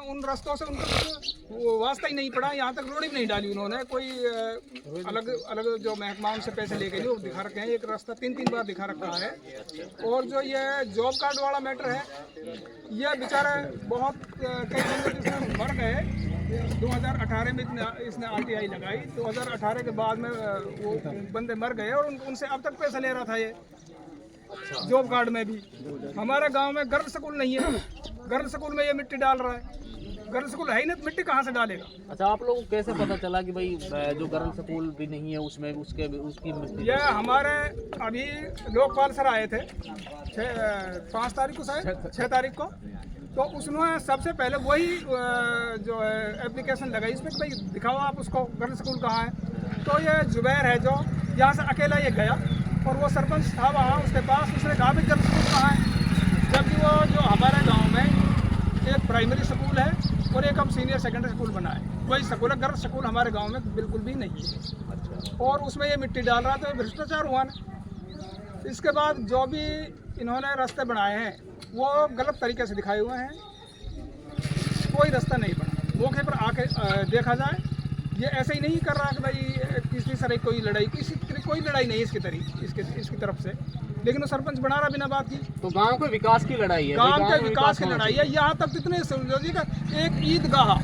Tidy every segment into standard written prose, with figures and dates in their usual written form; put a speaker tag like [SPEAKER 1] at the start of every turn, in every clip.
[SPEAKER 1] उन रास्तों से उनका वो वास्ता ही नहीं पड़ा, यहाँ तक रोड ही नहीं डाली उन्होंने। कोई अलग अलग जो महकमा उनसे पैसे लेके जो दिखा रखे हैं, एक रास्ता 3-3 बार दिखा रखा है। और जो ये जॉब कार्ड वाला मैटर है, ये बेचारे बहुत कई बंदे जिसमें मर गए। 2018 में इसने RTI लगाई, 2018 के बाद में वो बंदे मर गए और उनसे अब तक पैसा ले रहा था ये जॉब कार्ड में भी। हमारे गांव में गर्ल स्कूल नहीं है, गर्ल स्कूल में ये मिट्टी डाल रहा है। गर्ल स्कूल है ही नहीं तो मिट्टी कहाँ से डालेगा।
[SPEAKER 2] अच्छा, आप लोगों को कैसे पता चला कि भाई जो गर्ल स्कूल भी नहीं है उसमें उसकी मिट्टी?
[SPEAKER 1] ये हमारे अभी लोकपाल सर आए थे 5 तारीख को, शायद 6 तारीख को। तो उसने सबसे पहले वही जो है एप्लीकेशन लगाई इसमें कि भाई दिखाओ आप उसको गर्ल स्कूल कहाँ है। तो ये जुबैर है जो यहाँ से अकेला ये गया और वो सरपंच था वहाँ, उसके पास उसने कहा भाई गर्ल स्कूल कहाँ है। जबकि वो जो हमारे गांव में एक प्राइमरी स्कूल है और एक हम सीनियर सेकेंडरी स्कूल बना है, वही स्कूल है। गर्ल स्कूल हमारे गांव में बिल्कुल भी नहीं है। और उसमें ये मिट्टी डाल रहा था, भ्रष्टाचार हुआ ना। इसके बाद जो भी इन्होंने रास्ते बनाए हैं वो गलत तरीके से दिखाए हुए हैं, कोई रास्ता नहीं बना। मौके पर आके देखा जाए, ये ऐसे ही नहीं कर रहा कि भाई किसी तरह कोई लड़ाई, कोई लड़ाई नहीं इसकी तरफ से, लेकिन वो सरपंच बना रहा बिना बात की।
[SPEAKER 2] तो गांव के विकास की लड़ाई है,
[SPEAKER 1] गांव के विकास की लड़ाई है। यहाँ तक कितने समझोजी का एक ईदगाह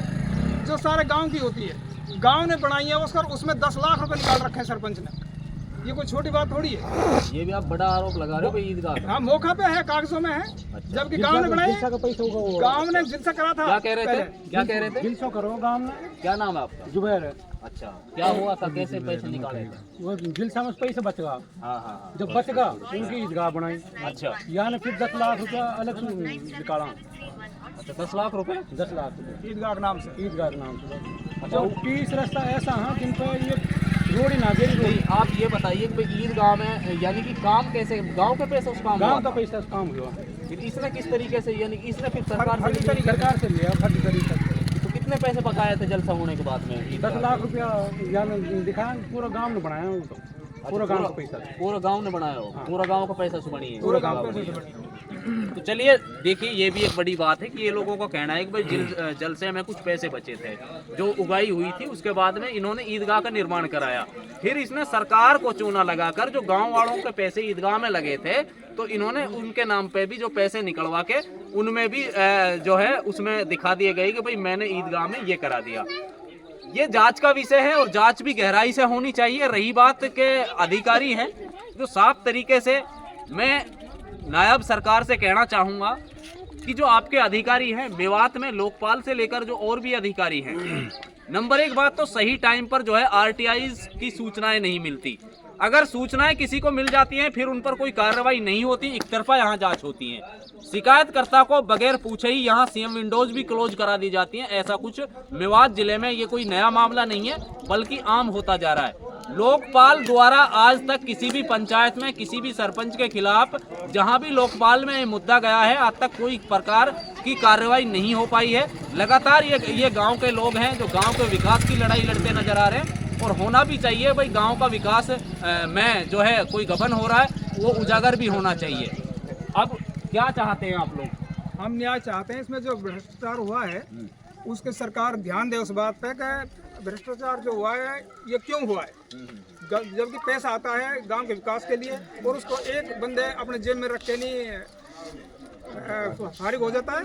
[SPEAKER 1] जो सारे गांव की होती है, गांव ने बनाई है, उसमें 10 लाख रुपए निकाल रखे हैं सरपंच ने। ये कोई छोटी बात थोड़ी है।
[SPEAKER 2] ये भी आप बड़ा आरोप लगा रहे हो ईदगाह?
[SPEAKER 1] हाँ, मौका पे है, कागजों में है।
[SPEAKER 2] अच्छा।
[SPEAKER 1] जबकि गांव ने बनाई, गांव ने जिनसे करा था।
[SPEAKER 2] क्या कह रहे थे? क्या कह रहे थे?
[SPEAKER 3] 300 करो गांव में।
[SPEAKER 2] क्या नाम है आपका?
[SPEAKER 3] जुबैर।
[SPEAKER 2] अच्छा, क्या हुआ था, कैसे पैसे निकाले थे?
[SPEAKER 3] वो जिलसा में पैसे बच गया।
[SPEAKER 2] हाँ हाँ।
[SPEAKER 3] जब बच गया उनकी ईदगाह बनाई।
[SPEAKER 2] अच्छा,
[SPEAKER 3] यहाँ ने फिर 10 लाख रुपया अलग से निकाला।
[SPEAKER 2] अच्छा 10 लाख रुपए
[SPEAKER 3] 10 लाख रुपये
[SPEAKER 1] ईदगाह के नाम से।
[SPEAKER 3] ईदगाह के नाम से।
[SPEAKER 2] अच्छा,
[SPEAKER 3] तो 30 रास्ता ऐसा है जिन पर ये रोड ही ना दे रही।
[SPEAKER 2] भाई आप ये बताइए कि भाई ईदगाह में यानी कि काम कैसे, गांव के पैसे उस काम
[SPEAKER 3] गाँव का पैसा काम हुआ।
[SPEAKER 2] फिर इसने किस तरीके से, यानी कि इसने फिर सरकार
[SPEAKER 3] सरकार से लिया फर्जी तरीके से।
[SPEAKER 2] तो कितने पैसे बकाया थे जलसा होने के बाद में?
[SPEAKER 3] 10 लाख रुपया यानी दिखाया, पूरा गांव ने बनाया वो तो। पूरा गांव का पैसा,
[SPEAKER 2] पूरा गांव ने बनाया हो? पूरा गांव का पैसा सुबणी है?
[SPEAKER 1] पूरा गांव का।
[SPEAKER 2] तो चलिए देखिए, ये भी एक बड़ी बात है कि ये लोगों का कहना है कि भाई जलसे में कुछ पैसे बचे थे जो उगाई हुई थी, उसके बाद में इन्होंने ईदगाह का निर्माण कराया। फिर इसने सरकार को चूना लगाकर जो गांव वालों के पैसे ईदगाह में लगे थे, तो इन्होंने उनके नाम पे भी जो पैसे निकलवा के उनमें भी जो है उसमें दिखा दिए गए कि भाई मैंने ईदगाह में ये करा दिया। ये जांच का विषय है और जांच भी गहराई से होनी चाहिए। रही बात के अधिकारी हैं जो साफ तरीके से, मैं नायब सरकार से कहना चाहूँगा कि जो आपके अधिकारी हैं मेवात में, लोकपाल से लेकर जो और भी अधिकारी हैं, नंबर 1 बात तो सही टाइम पर जो है RTIs की सूचनाएं नहीं मिलती। अगर सूचनाएं किसी को मिल जाती हैं फिर उन पर कोई कार्रवाई नहीं होती, एक तरफा यहाँ जांच होती है। शिकायतकर्ता को बगैर पूछे ही यहाँ CM विंडोज भी क्लोज करा दी जाती हैं। ऐसा कुछ मेवात जिले में ये कोई नया मामला नहीं है, बल्कि आम होता जा रहा है। लोकपाल द्वारा आज तक किसी भी पंचायत में किसी भी सरपंच के खिलाफ जहां भी लोकपाल में मुद्दा गया है, आज तक कोई प्रकार की कार्रवाई नहीं हो पाई है। लगातार ये गांव के लोग हैं जो गांव के विकास की लड़ाई लड़ते नजर आ रहे हैं, और होना भी चाहिए। भाई गांव का विकास में जो है कोई गबन हो रहा है वो उजागर भी होना चाहिए। अब क्या चाहते हैं आप लोग?
[SPEAKER 1] हम न्याय चाहते हैं। इसमें जो भ्रष्टाचार हुआ है उसके सरकार ध्यान दे उस बात पे कि भ्रष्टाचार जो हुआ है ये क्यों हुआ है। जबकि पैसा आता है गांव के विकास के लिए और उसको एक बंदे अपने जेब में रख के नहीं फारिग हो जाता है,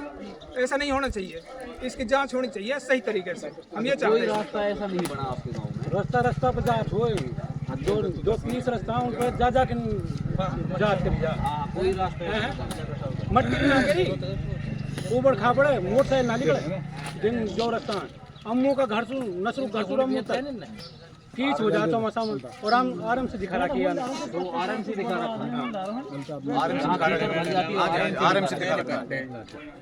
[SPEAKER 1] ऐसा नहीं होना चाहिए। इसकी जांच होनी चाहिए सही तरीके से। हम ये चाहते हैं।
[SPEAKER 2] कोई रास्ता ऐसा नहीं बना आपके गाँव में?
[SPEAKER 3] रास्ता पर जांच हो, जो 30 रास्ता उन पर जा के जांच करी जा।
[SPEAKER 2] कोई रास्ता
[SPEAKER 3] मट्टी ना करी, ऊबड़ खाबड़ मोटरसाइकिल ना निकले। दिन जो रास्ता अम्मू का घर से नसरू घर से अम्मू तक कीच हो जाता मसा और आराम से दिखा रखी है।
[SPEAKER 2] तो आराम से दिखा रखा है,
[SPEAKER 4] आराम से दिखा रखा है।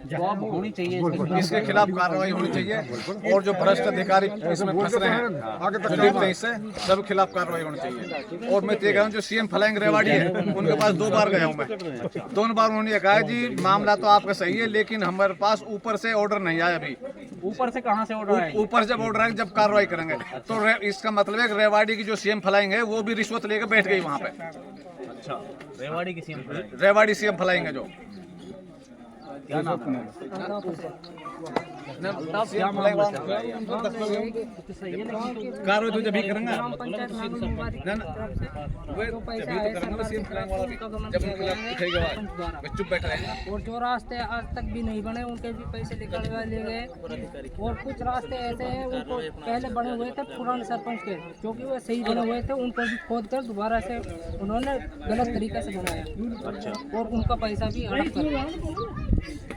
[SPEAKER 2] तो अब होनी चाहिए
[SPEAKER 4] इसके खिलाफ कार्रवाई होनी चाहिए और जो भ्रष्ट अधिकारी इसमें फंस रहे हैं जो लिप्त हैं इससे, सब खिलाफ कार्रवाई होनी चाहिए। और मैं ये कह रहा हूँ जो CM फ्लाइंग रेवाड़ी है उनके पास 2 बार गया हूँ मैं। 2 बार उन्होंने कहा जी मामला तो आपका सही है लेकिन हमारे पास ऊपर से ऑर्डर नहीं आया। अभी
[SPEAKER 2] ऊपर से कहाँ से ऑर्डर आएगा?
[SPEAKER 4] ऊपर जब ऑर्डर आएगा जब कार्रवाई करेंगे। तो इसका मतलब है रेवाड़ी की जो CM फ्लाइंग है वो भी रिश्वत लेकर बैठ गई वहाँ पे।
[SPEAKER 2] अच्छा, रेवाड़ी की CM
[SPEAKER 4] रेवाड़ी CM फ्लाइंग है जो,
[SPEAKER 2] क्या नाम है?
[SPEAKER 4] कार्रवाई तो जब भी करेंगे ना, वो पैसा जब चुप बैठा है।
[SPEAKER 5] और जो रास्ते आज तक भी नहीं बने उनके भी पैसे निकलवा लिए गए। और कुछ रास्ते ऐसे हैं उनको पहले बने हुए थे पुराने सरपंच के, क्योंकि वो सही बने हुए थे, उनको भी खोद कर दोबारा से उन्होंने गलत तरीके से बनाया।
[SPEAKER 2] अच्छा
[SPEAKER 5] और उनका पैसा भी हड़प कर।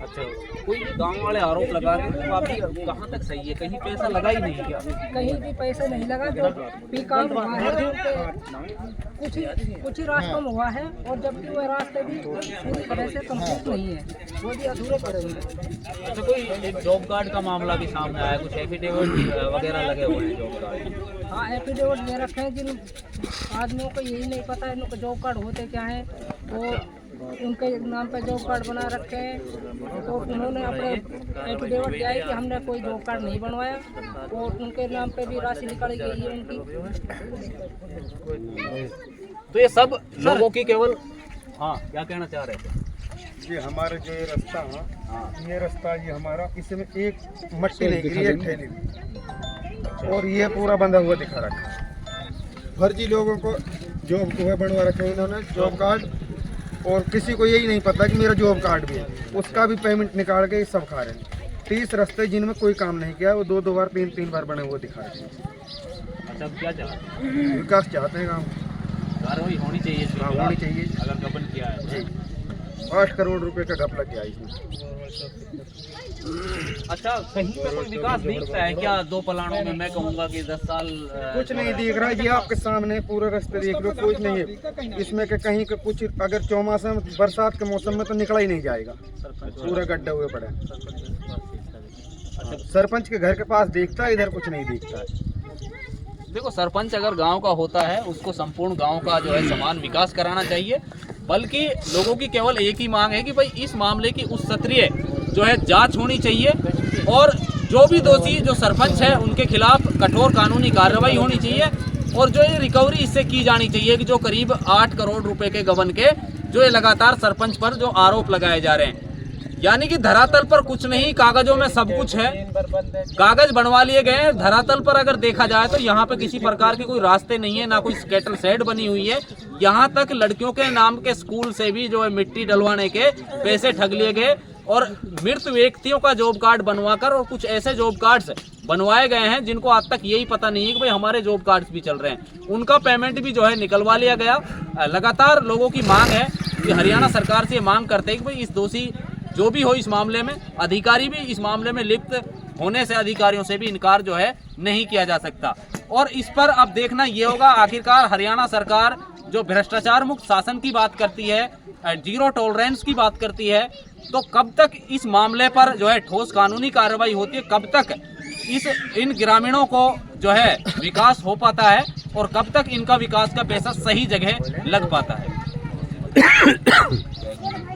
[SPEAKER 2] अच्छा, कोई गांव वाले आरोप लगा रहे हैं तो अभी कहाँ तक सही है? कहीं पैसा लगा ही नहीं क्या?
[SPEAKER 5] कहीं भी पैसा नहीं लगा। जो भी काम हुआ है कुछ ही रास्तों में हुआ है, और जबकि वह रास्ते भी पूरी तरह से कंप्लीट नहीं है, वो भी अधूरे पड़े हुए हैं।
[SPEAKER 2] अच्छा, कोई एक जॉब कार्ड का मामला भी सामने आया, कुछ एफिडेविट वगैरह लगे हुए हैं जॉब कार्ड?
[SPEAKER 5] हाँ, एफिडेविट दे रखे हैं। जिन आदमियों को यही नहीं पता है इनके जॉब कार्ड होते क्या हैं, वो उनके नाम पे जॉब कार्ड बना रखे हैं। तो उन्होंने अपने एफिडेविट दिया है कि हमने कोई जॉब कार्ड नहीं बनवाया, और उनके नाम पे भी राशि निकाली गई है उनकी।
[SPEAKER 2] तो ये सब लोगों की केवल, हाँ क्या कहना चाह रहे थे?
[SPEAKER 6] ये हमारे जो ये रास्ता है, ये रास्ता ये हमारा, इसमें एक मट्टी नहीं गिरी, एक थैली नहीं। और ये पूरा बंधा हुआ दिखा रखा है। फर्जी लोगों को जॉब को बनवा रखे इन्होंने जॉब कार्ड, और किसी को यही नहीं पता कि मेरा जॉब कार्ड भी है, उसका भी पेमेंट निकाल के सब खा रहे हैं। 30 रास्ते जिनमें कोई काम नहीं किया, वो 2-2 बार 3-3 बार बने हुए दिखा रहे हैं।
[SPEAKER 2] अच्छा, अब क्या चाहते हैं?
[SPEAKER 6] विकास चाहते हैं गाँव,
[SPEAKER 2] कार्रवाई होनी चाहिए इसमें,
[SPEAKER 6] हाँ होनी चाहिए
[SPEAKER 2] अगर गबन किया है
[SPEAKER 6] जी। 8 करोड़ रुपए का घप लग गया इसमें।
[SPEAKER 2] अच्छा, कहीं पे कोई विकास दिखता है क्या? 2 पलाणों में मैं कहूँगा कि 10 साल
[SPEAKER 6] कुछ नहीं दिख रहा है। ये आपके सामने पूरे रास्ते देख लो, कुछ नहीं है इसमें के कहीं का कुछ। अगर चौमासा में बरसात के मौसम में तो निकला ही नहीं जाएगा, पूरा गड्ढा हुए पड़े। सरपंच के घर के पास दिखता है, इधर कुछ नहीं दिखता है।
[SPEAKER 2] देखो, सरपंच अगर गांव का होता है उसको संपूर्ण गांव का जो है समान विकास कराना चाहिए, बल्कि लोगों की केवल एक ही मांग है कि भाई इस मामले की उच्च स्तरीय जो है जांच होनी चाहिए, और जो भी दोषी जो सरपंच है उनके खिलाफ कठोर कानूनी कार्रवाई होनी चाहिए। और जो ये रिकवरी इससे की जानी चाहिए कि जो करीब 8 करोड़ रुपए के गबन के जो ये लगातार सरपंच पर जो आरोप लगाए जा रहे हैं, यानी कि धरातल पर कुछ नहीं, कागजों में सब कुछ है, कागज बनवा लिए गए हैं। धरातल पर अगर देखा जाए तो यहाँ पे किसी प्रकार के कोई रास्ते नहीं है, ना कोई कैटल शेड बनी हुई है। यहाँ तक लड़कियों के नाम के स्कूल से भी जो है मिट्टी डलवाने के पैसे ठग लिए गए, और मृत व्यक्तियों का जॉब कार्ड बनवाकर और कुछ ऐसे जॉब कार्ड्स बनवाए गए हैं जिनको आज तक यही पता नहीं है कि भाई हमारे जॉब कार्ड्स भी चल रहे हैं, उनका पेमेंट भी जो है निकलवा लिया गया। लगातार लोगों की मांग है कि हरियाणा सरकार से ये मांग करते हैं कि भाई इस दोषी जो भी हो इस मामले में, अधिकारी भी इस मामले में लिप्त होने से अधिकारियों से भी इनकार जो है नहीं किया जा सकता। और इस पर अब देखना ये होगा, आखिरकार हरियाणा सरकार जो भ्रष्टाचार मुक्त शासन की बात करती है, जीरो टॉलरेंस की बात करती है, तो कब तक इस मामले पर जो है ठोस कानूनी कार्रवाई होती है, कब तक इन ग्रामीणों को जो है विकास हो पाता है, और कब तक इनका विकास का पैसा सही जगह लग पाता है।